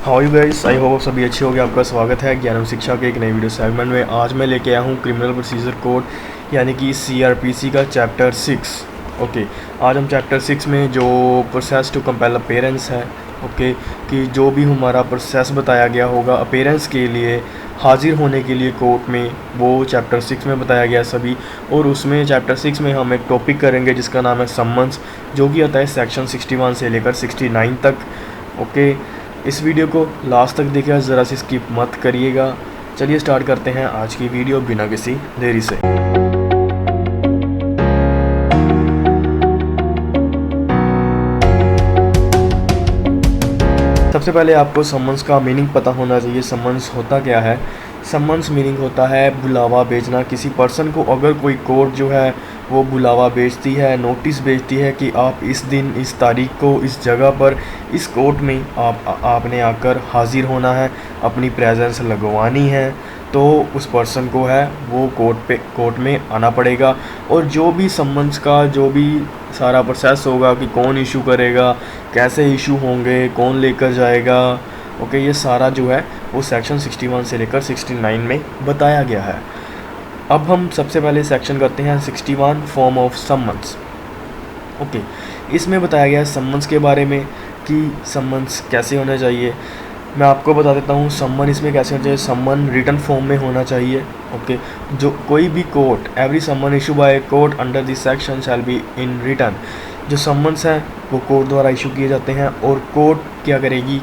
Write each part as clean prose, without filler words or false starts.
How you guys, I hope सभी अच्छे होंगे। आपका स्वागत है ज्ञानम शिक्षा के एक नई वीडियो सेगमेंट में। आज मैं लेके आया हूँ क्रिमिनल प्रोसीजर कोड यानी कि सीआरपीसी का चैप्टर 6। ओके, आज हम चैप्टर 6 में जो प्रोसेस टू कंपेल अपेरेंस है, ओके, कि जो भी हमारा प्रोसेस बताया गया होगा अपेरेंस के लिए, हाजिर होने के लिए कोर्ट में, वो चैप्टर 6 में बताया गया सभी। और उसमें चैप्टर 6 में हम एक टॉपिक करेंगे जिसका नाम है सम्मन्स, जो कि आता है सेक्शन 61 से लेकर 69 तक। ओके, इस वीडियो को लास्ट तक देखिएगा, ज़रा सी स्किप मत करिएगा। चलिए स्टार्ट करते हैं आज की वीडियो बिना किसी देरी से। सबसे पहले आपको सम्मन्स का मीनिंग पता होना चाहिए। सम्मन्स होता क्या है? सम्मन्स मीनिंग होता है बुलावा भेजना किसी पर्सन को। अगर कोई कोर्ट जो है वो बुलावा भेजती है, नोटिस भेजती है कि आप इस दिन, इस तारीख को, इस जगह पर, इस कोर्ट में आपने आकर हाजिर होना है, अपनी प्रेजेंस लगवानी है, तो उस पर्सन को है वो कोर्ट में आना पड़ेगा। और जो भी सम्मन्स का जो भी सारा प्रोसेस होगा कि कौन इशू करेगा, कैसे इशू होंगे, कौन लेकर जाएगा, ओके, ये सारा जो है वो सेक्शन 61 से लेकर 69 में बताया गया है। अब हम सबसे पहले सेक्शन करते हैं 61 फॉर्म ऑफ सम्मन्स। ओके, इसमें बताया गया है सम्मन्स के बारे में कि सम्मन्स कैसे होना चाहिए। मैं आपको बता देता हूँ सम्मन इसमें कैसे होना चाहिए। सम्मन रिटन फॉर्म में होना चाहिए। ओके, जो कोई भी court, every summon issue by court under this section shall be in written. जो सम्मन्स हैं वो कोर्ट द्वारा इशू किए जाते हैं। और कोर्ट क्या करेगी?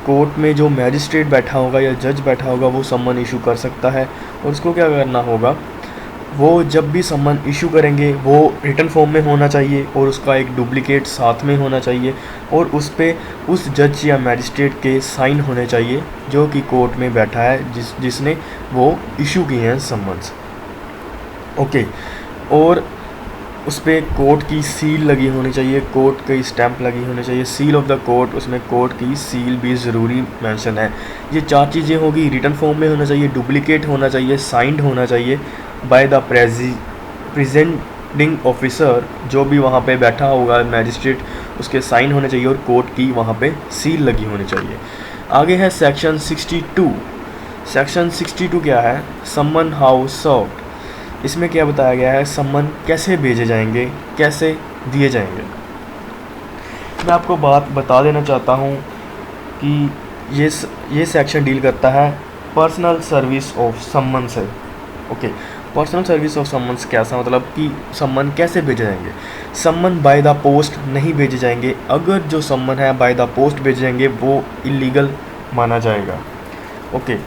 कोर्ट में जो मैजिस्ट्रेट बैठा होगा या जज बैठा होगा वो सम्मन इशू कर सकता है। और उसको क्या करना होगा, वो जब भी सम्मन इशू करेंगे वो रिटन फॉर्म में होना चाहिए और उसका एक डुप्लीकेट साथ में होना चाहिए। और उस पे उस जज या मैजिस्ट्रेट के साइन होने चाहिए जो कि कोर्ट में बैठा है, जिसने वो इशू किए हैं सम्मन्स। ओके, और उस पर कोर्ट की सील लगी होनी चाहिए, कोर्ट की स्टैंप लगी होनी चाहिए, सील ऑफ द कोर्ट, उसमें कोर्ट की सील भी ज़रूरी मेंशन है। ये चार चीज़ें होगी। रिटन फॉर्म में होना चाहिए, डुप्लीकेट होना चाहिए, साइंड होना चाहिए बाय द प्रेजेंटिंग ऑफिसर, जो भी वहाँ पे बैठा होगा मैजिस्ट्रेट, उसके साइन होने चाहिए और कोर्ट की वहाँ पे सील लगी होनी चाहिए। आगे है सेक्शन 62। सेक्शन 62 क्या है? सम्मन हाउ सर्व्ड। इसमें क्या बताया गया है? सम्मन कैसे भेजे जाएंगे, कैसे दिए जाएंगे। मैं आपको बात बता देना चाहता हूँ कि ये सेक्शन डील करता है पर्सनल सर्विस ऑफ सम्मन से। Okay, personal service of summons कैसा, मतलब कि सम्मन कैसे भेजे जाएंगे। सम्मन बाय द पोस्ट नहीं भेजे जाएंगे। अगर जो सम्मन है बाय द पोस्ट भेजे जाएंगे वो इलीगल माना जाएगा। ओके,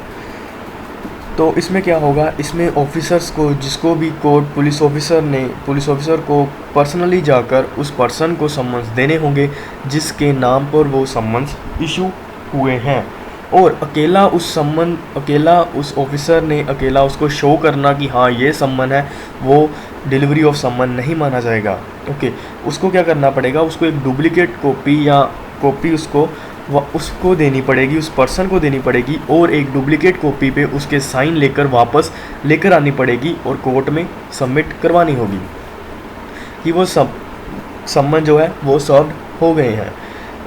तो इसमें क्या होगा, इसमें ऑफिसर्स को, जिसको भी कोर्ट पुलिस ऑफिसर को पर्सनली जाकर उस पर्सन को सम्मन्स देने होंगे जिसके नाम पर वो सम्मन्स इशू हुए हैं। और अकेला उस ऑफिसर ने अकेला उसको शो करना कि हाँ ये सम्मन है, वो डिलीवरी ऑफ सम्मन नहीं माना जाएगा। ओके, उसको क्या करना पड़ेगा, उसको एक डुप्लीकेट कॉपी उसको देनी पड़ेगी, उस पर्सन को देनी पड़ेगी। और एक डुप्लीकेट कॉपी पे उसके साइन लेकर वापस लेकर आनी पड़ेगी और कोर्ट में सबमिट करवानी होगी कि वो सम्मन जो है वो सर्व्ड हो गए हैं।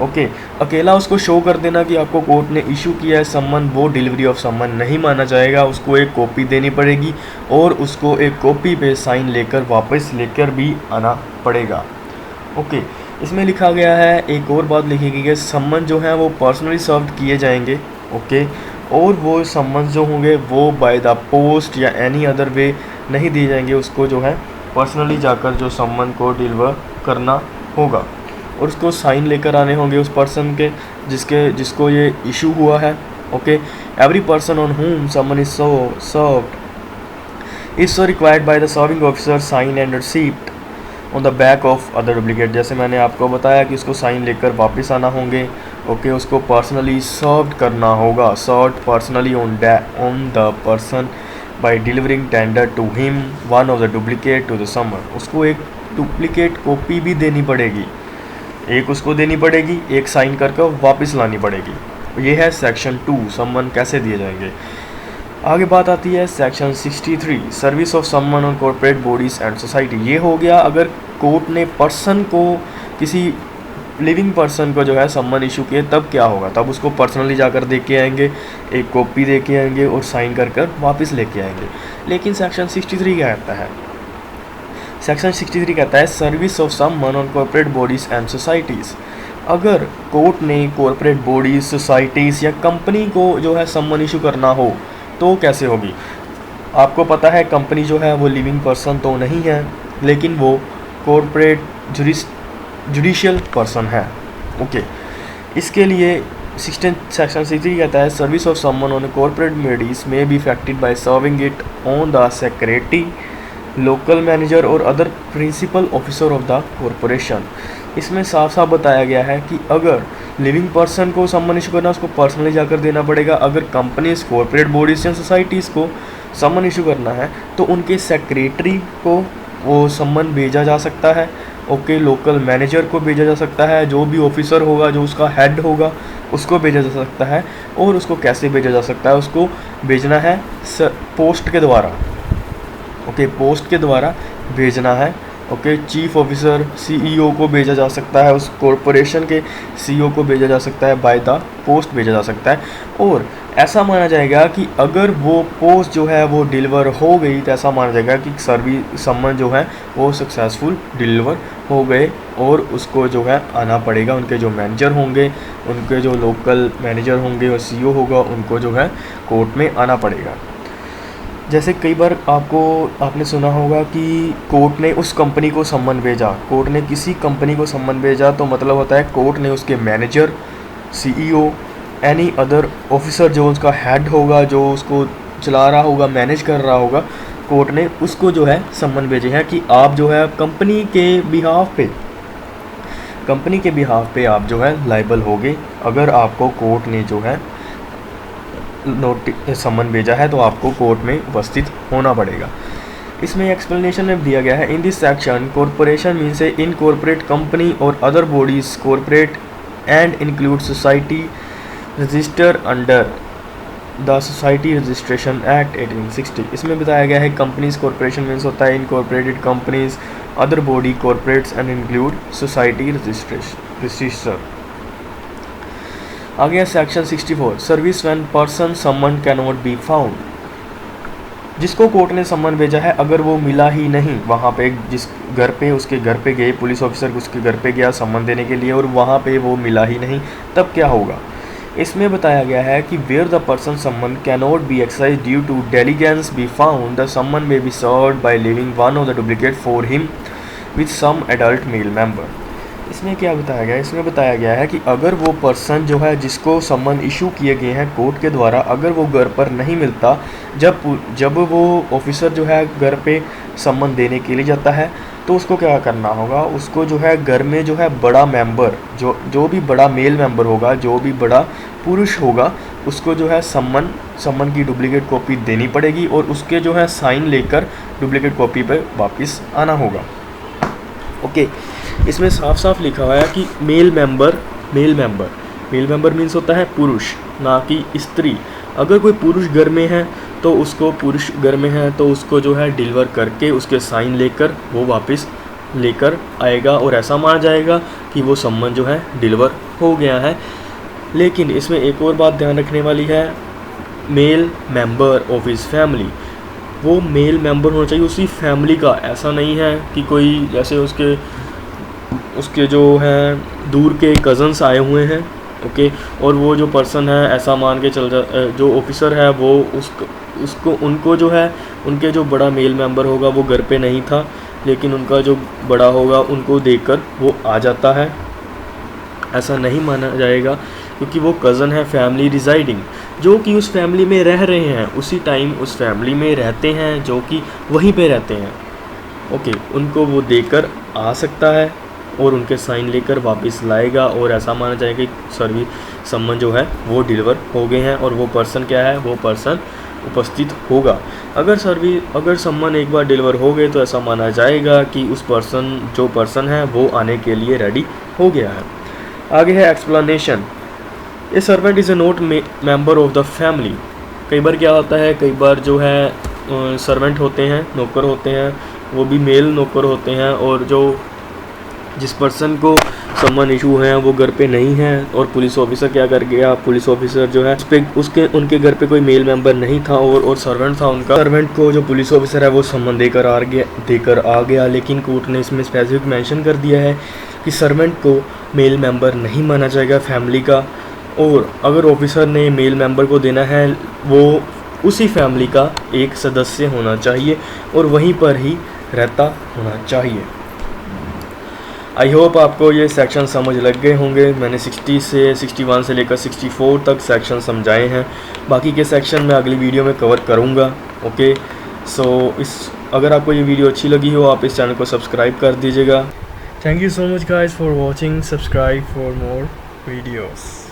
ओके, अकेला उसको शो कर देना कि आपको कोर्ट ने इशू किया है सम्मन, वो डिलीवरी ऑफ सम्मन नहीं माना जाएगा। उसको एक कॉपी देनी पड़ेगी और उसको एक कॉपी पे साइन लेकर वापस लेकर भी आना पड़ेगा। ओके, इसमें लिखा गया है, एक और बात लिखी गई है, सम्मन जो है वो पर्सनली सर्व किए जाएंगे। ओके, और वो सम्मन जो होंगे वो बाय द पोस्ट या एनी अदर वे नहीं दिए जाएंगे। उसको जो है पर्सनली जाकर जो सम्मन को डिलीवर करना होगा और उसको साइन लेकर आने होंगे उस पर्सन के जिसको ये इशू हुआ है। Okay, every person on whom summon is served is so required by the serving officer sign and receipt on the back of other duplicate. जैसे मैंने आपको बताया कि उसको साइन लेकर वापस आना होंगे। ओके, उसको पर्सनली सर्व्ड करना होगा, served personally on the person by delivering tender to him one of the duplicate to the summon. उसको एक डुप्लीकेट कॉपी भी देनी पड़ेगी, एक उसको देनी पड़ेगी, एक साइन करके वापस लानी पड़ेगी। ये है सेक्शन 2, सम्मन कैसे दिए जाएंगे। आगे बात आती है सेक्शन 63, सर्विस ऑफ सम्मन on corporate bodies and society. ये हो गया अगर कोर्ट ने पर्सन को किसी लिविंग पर्सन को जो है सम्मन इशू किए तब क्या होगा, तब उसको पर्सनली जाकर दे के आएंगे, एक कॉपी दे के आएंगे और साइन कर कर वापस लेके आएंगे। लेकिन सेक्शन 63 क्या कहता है? सेक्शन 63 कहता है service of summons on corporate bodies and societies. अगर कोर्ट ने कॉर्पोरेट बॉडीज़, सोसाइटीज़ या कंपनी को जो है सम्मन इशू करना हो तो कैसे होगी? आपको पता है कंपनी जो है वो लिविंग पर्सन तो नहीं है, लेकिन वो कॉर्पोरेट जुडिशियल पर्सन है। ओके, इसके लिए सेक्शन 63 कहता है service of summons on corporate bodies may be effected by serving it on the secretary, local manager और other principal officer of the corporation. इसमें साफ साफ बताया गया है कि अगर लिविंग पर्सन को सम्मन इशू करना उसको पर्सनली जाकर देना पड़ेगा, अगर कंपनीज, कॉर्पोरेट बॉडीज या सोसाइटीज़ को सम्मन इशू करना है तो उनके सेक्रेटरी को वो सम्मन भेजा जा सकता है। ओके, लोकल मैनेजर को भेजा जा सकता है, जो भी ऑफिसर होगा, जो उसका हेड होगा, उसको भेजा जा सकता है। और उसको कैसे भेजा जा सकता है? उसको भेजना है पोस्ट के द्वारा। ओके, पोस्ट के द्वारा भेजना है। ओके, चीफ ऑफिसर, सीईओ को भेजा जा सकता है, उस कॉरपोरेशन के सीईओ को भेजा जा सकता है, बाय द पोस्ट भेजा जा सकता है। और ऐसा माना जाएगा कि अगर वो पोस्ट जो है वो डिलीवर हो गई तो ऐसा माना जाएगा कि सम्मन जो है वो सक्सेसफुल डिलीवर हो गए और उसको जो है आना पड़ेगा। उनके जो मैनेजर होंगे, उनके जो लोकल मैनेजर होंगे और सीईओ होगा, उनको जो है कोर्ट में आना पड़ेगा। जैसे कई बार आपने सुना होगा कि कोर्ट ने उस कंपनी को सम्मन भेजा, कोर्ट ने किसी कंपनी को सम्मन भेजा तो मतलब होता है कोर्ट ने उसके manager, CEO, any other officer जो उसका हेड होगा, जो उसको चला रहा होगा, मैनेज कर रहा होगा, कोर्ट ने उसको जो है सम्मन भेजे हैं कि आप जो है कंपनी के बिहाफ पे आप जो है लायबल होगे। अगर आपको कोर्ट ने जो है सम्मन भेजा है तो आपको कोर्ट में उपस्थित होना पड़ेगा। इसमें एक्सप्लेनेशन में दिया गया है, in this section corporation means a incorporate company और other bodies corporate and include society register under the society registration act 1860। इसमें बताया गया है कंपनीज, कॉरपोरेशन मीन्स होता है incorporated companies, other body corporates and include society register. आगे है section 64 service when person someone can not be found. जिसको court ने सम्मन भेजा है अगर वो मिला ही नहीं, वहाँ पे जिस घर पे उसके घर पे गए, पुलिस ऑफिसर उसके घर पे गया सम्मन देने के लिए और वहाँ पे वो मिला ही नहीं, तब क्या होगा? इसमें बताया गया है कि where the person summon can not be exercise due to diligence be found the summon may be served by leaving one of the duplicate for him with some adult male member. इसमें क्या बताया गया है? इसमें बताया गया है कि अगर वो पर्सन जो है जिसको सम्मन इशू किए गए हैं कोर्ट के द्वारा, अगर वो घर पर नहीं मिलता, जब वो ऑफिसर जो है घर पे सम्मन देने के लिए जाता है तो उसको क्या करना होगा? उसको जो है घर में जो है बड़ा मेंबर, जो भी बड़ा मेल मेंबर होगा, जो भी बड़ा पुरुष होगा, उसको जो है सम्मन की डुप्लीकेट कॉपी देनी पड़ेगी और उसके जो है साइन लेकर डुप्लीकेट कॉपी पर वापस आना होगा। ओके, इसमें साफ साफ लिखा हुआ है कि मेल मेंबर मीन्स होता है पुरुष, ना कि स्त्री। अगर कोई पुरुष घर में है तो उसको जो है डिलीवर करके उसके साइन लेकर वो वापस लेकर आएगा और ऐसा माना जाएगा कि वो सम्मन जो है डिलीवर हो गया है। लेकिन इसमें एक और बात ध्यान रखने वाली है, male member of his family, वो मेल मेंबर होना चाहिए उसी फैमिली का। ऐसा नहीं है कि कोई जैसे उसके जो हैं दूर के कज़न्स आए हुए हैं, ओके, और वो जो पर्सन है ऐसा मान के जो ऑफिसर है वो उनको जो है उनके जो बड़ा मेल मेंबर होगा वो घर पे नहीं था, लेकिन उनका जो बड़ा होगा उनको देखकर वो आ जाता है। ऐसा नहीं माना जाएगा क्योंकि वो कज़न है, फैमिली रिजाइडिंग, जो कि उस फैमिली में रह रहे हैं, उसी टाइम उस फैमिली में रहते हैं, जो कि वहीं पे रहते हैं। ओके, उनको वो देकर आ सकता है और उनके साइन लेकर वापस लाएगा और ऐसा माना जाएगा कि सम्मन जो है वो डिलीवर हो गए हैं और वो पर्सन क्या है, वो पर्सन उपस्थित होगा। अगर सम्मन एक बार डिलीवर हो गए तो ऐसा माना जाएगा कि जो पर्सन है वो आने के लिए रेडी हो गया है। आगे है explanation, A servant is a not member of the family. कई बार क्या होता है, कई बार जो है सर्वेंट होते हैं, नौकर होते हैं, वो भी मेल नौकर होते हैं, और जिस पर्सन को समन इशू है वो घर पे नहीं है और पुलिस ऑफिसर क्या कर गया, पुलिस ऑफिसर जो है उसके उनके घर पे कोई मेल मेंबर नहीं था और सर्वेंट था उनका। सर्वेंट को जो पुलिस ऑफिसर है वो समन देकर आ गया, लेकिन कोर्ट ने इसमें स्पेसिफिक मेंशन कर दिया है कि सर्वेंट को मेल मेंबर नहीं माना जाएगा फैमिली का, और अगर ऑफिसर ने मेल मेंबर को देना है वो उसी फैमिली का एक सदस्य होना चाहिए और वहीं पर ही रहता होना चाहिए। आई होप आपको ये सेक्शन समझ लग गए होंगे। मैंने 60 से 61 से लेकर 64 तक सेक्शन समझाए हैं, बाकी के सेक्शन मैं अगली वीडियो में कवर करूँगा। ओके, सो अगर आपको ये वीडियो अच्छी लगी हो आप इस चैनल को सब्सक्राइब कर दीजिएगा। Thank you so much guys for watching, subscribe for more videos.